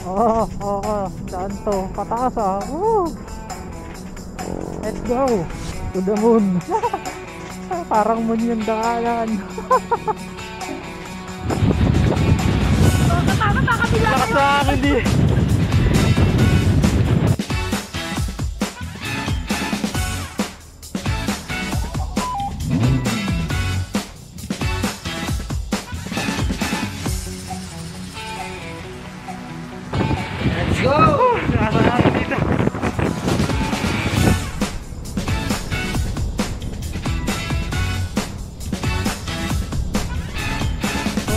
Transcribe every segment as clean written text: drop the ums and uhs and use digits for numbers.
Oo, saan to? Pataas ah. Woo! Let's go to the moon. Parang moon yung daanan. Lakas sa akin di. Let's go! Lakas sa akin dito.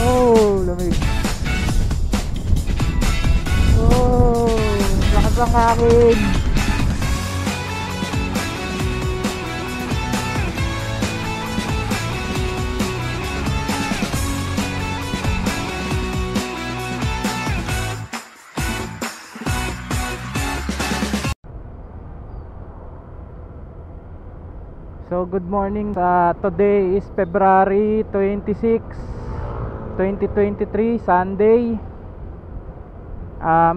Oh, lamig. Oh, lakas ang hangin. So good morning. Today is February 26, 2023, Sunday.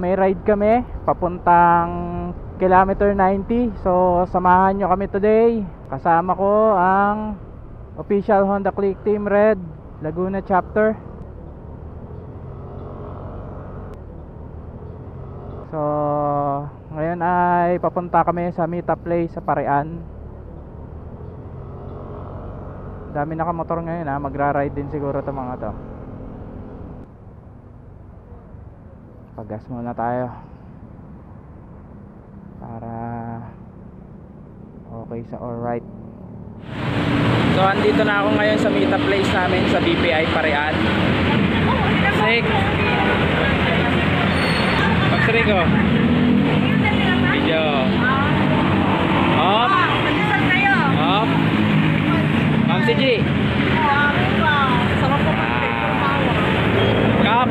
May ride kami papuntang kilometer 90. So samahan nyo kami today. Kasama ko ang official Honda Click Team Red Laguna Chapter. So ngayon ay papunta kami sa meetup place sa Parian. Dami nakamotor ngayon ha, magra-ride din siguro itong mga to. Pag-gas muna tayo para okay sa alright. So andito na ako ngayon sa meetup place namin sa BPI Parian. Sick. Pag-siri ko video off off. Ma'am si G. Sarap po mag-tumawa. Kap.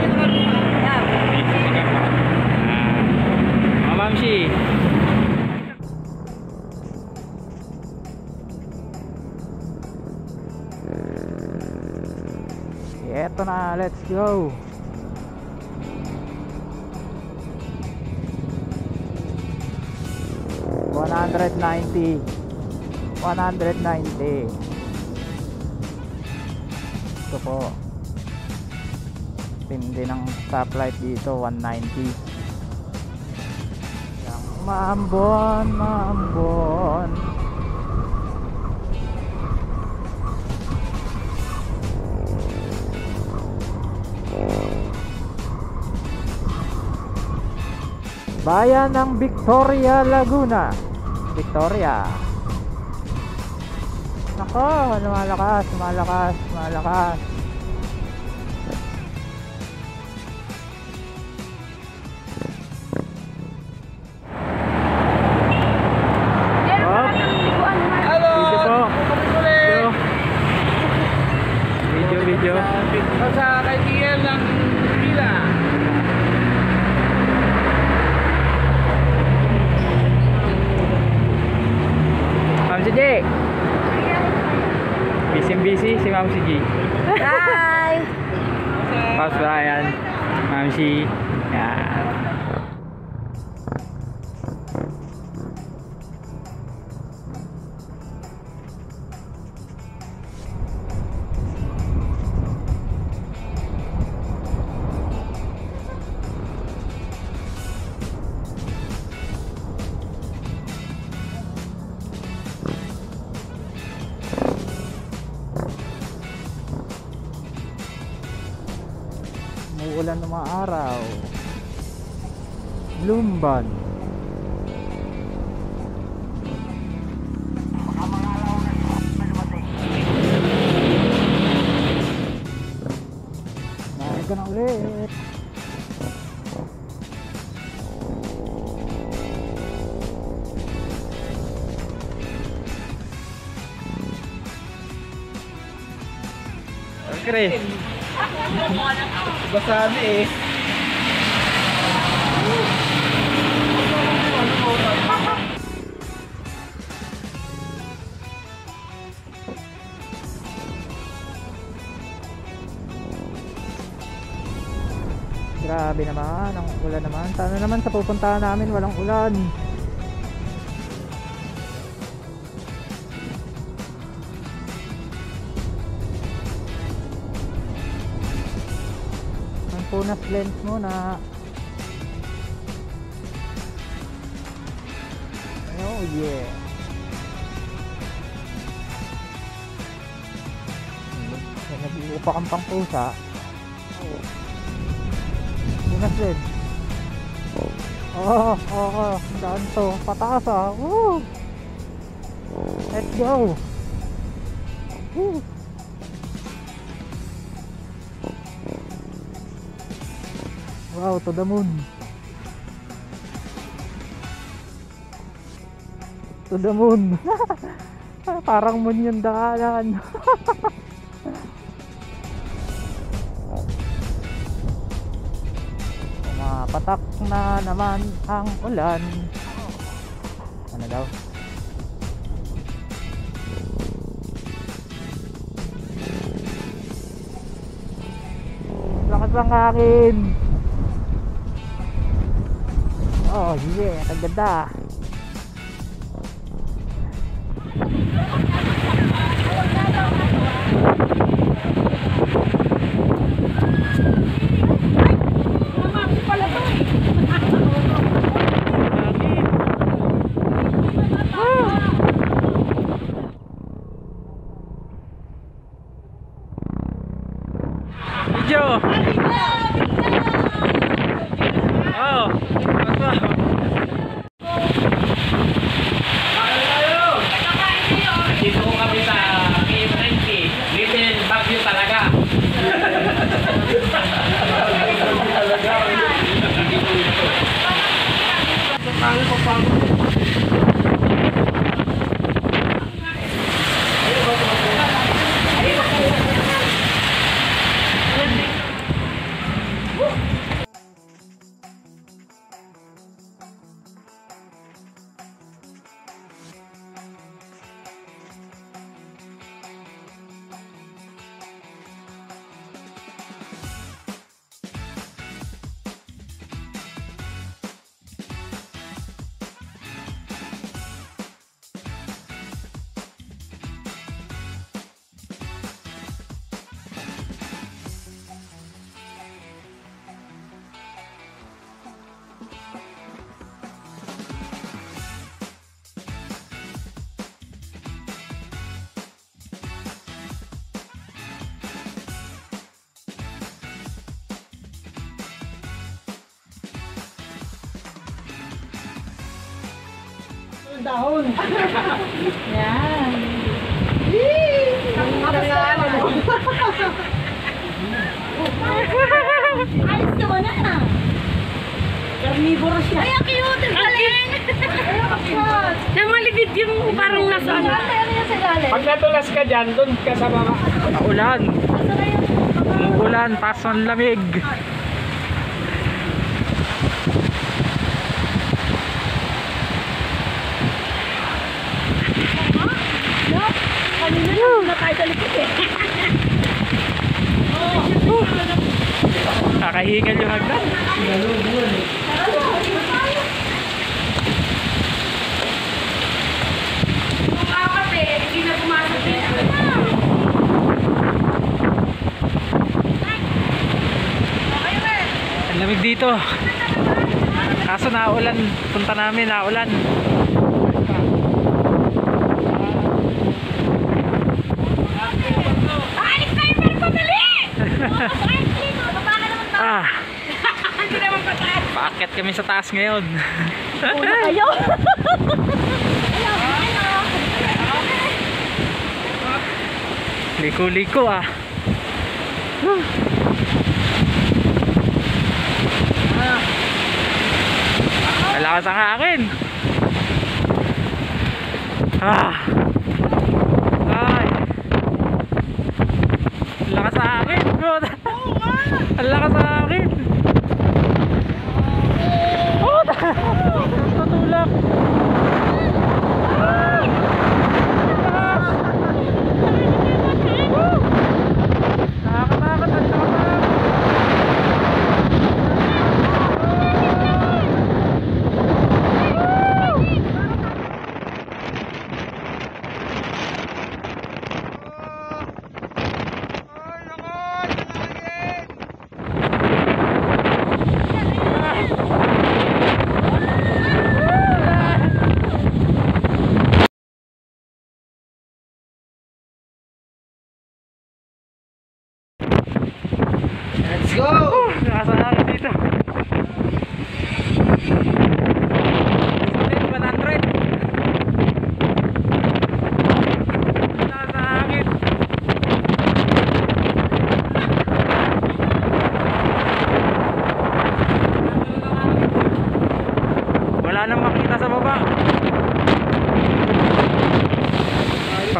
Ma'am si. Eto na, let's go. $190. Ito po. Tindi ng stoplight dito, 190. Maambon. Bayan ng Victoria, Laguna. Victoria. Nako, lumalakas. Video. Sa kaibigan ng pila. Ma'am si G. Busy si Ma'am si G. Hi! Mas Brian. Ma'am si. Yan. Umuulan ng mga araw. Lumban. Nahin ka na ulit. Okay. Basami eh. Grabe naman, ang ulan naman. Sana naman sa pupuntahan namin walang ulan. Ang punas lens muna. Oh yeah. Nag-uupa kang pang pusa. Punas lens. Oo, daan to. Pataas ah. Woo! Let's go. Woo! Wow, to the moon. To the moon. Parang moon yung daanan. Patak na naman ang ulan. Ano daw? Lakas ang akin. Oh yeah, ang ganda. Video. Oh, Dito ko kami sa KM90. Little Baguio talaga. Dahon. Yan. Ayos naman na. Carnivore siya. Ay, ang cute. Ang galing. Namalibid yung parang nasa ano. Pag natulas ka dyan, doon ka sa mga... ulan. Ulan, tas ang lamig. Kanina na tayo sa likod eh. Kakahingal yung hagdan. Hindi na pumasok eh. Ang lamig dito. Kaso naulan. Punta namin, naulan. Alis tayo pero pabali! Hindi naman pataas. Paakyat kami sa taas ngayon. Una kayo. Liko-liko ah. Malakas ang akin. Ay. Ang lakas sa akin. Ang lakas sa akin. Oh, tutulak. Nakakatakot. Ang lakas.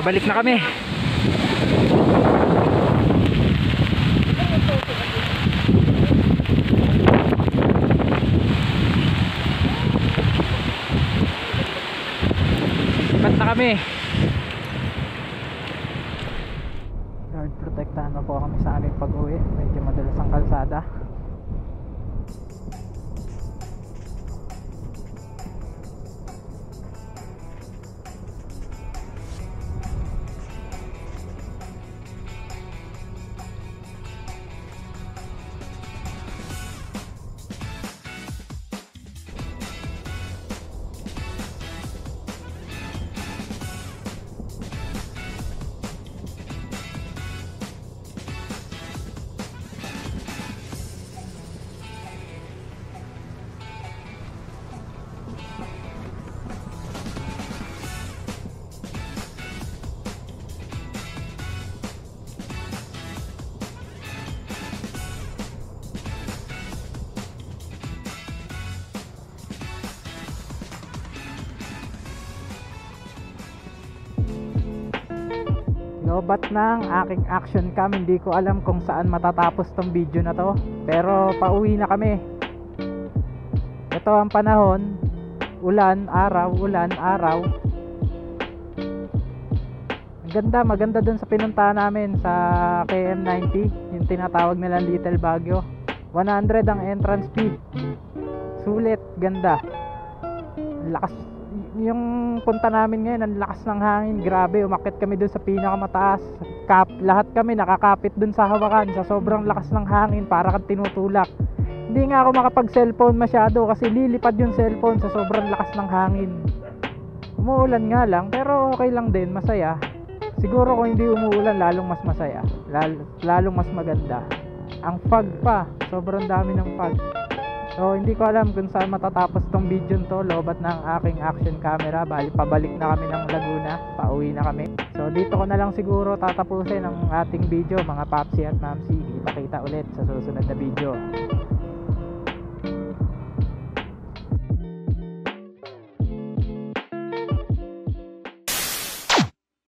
pabalik na kami. Sipat na kami. Lord, protektahan mo po kami sa aming pag-uwi. Medyo madalas ang kalsada. Lobat ng aking action cam. Hindi ko alam kung saan matatapos tong video na to, pero pauwi na kami. Ito ang panahon, ulan, araw, ulan, araw. Maganda dun sa pinuntahan namin sa KM90, yung tinatawag nilang Little Baguio. 100 ang entrance fee. Sulit, ganda. Lakas yung punta namin ngayon, ang lakas ng hangin, grabe. Umakyat kami dun sa pinakamataas, lahat kami nakakapit dun sa hawakan sa sobrang lakas ng hangin, para kang tinutulak. Hindi nga ako makapag cellphone masyado kasi lilipad yung cellphone sa sobrang lakas ng hangin. Umuulan nga lang, pero okay lang din, masaya. Siguro kung hindi umuulan, lalong mas masaya, lalong mas maganda. Ang fog pa, sobrang dami ng fog. So hindi ko alam kung saan matatapos tong video to. Lobat ng aking action camera. Bali pabalik na kami ng Laguna, pauwi na kami. So dito ko na lang siguro tatapusin ang ating video, mga Papsi at Mamsi. Kita-kita ulit sa susunod na video.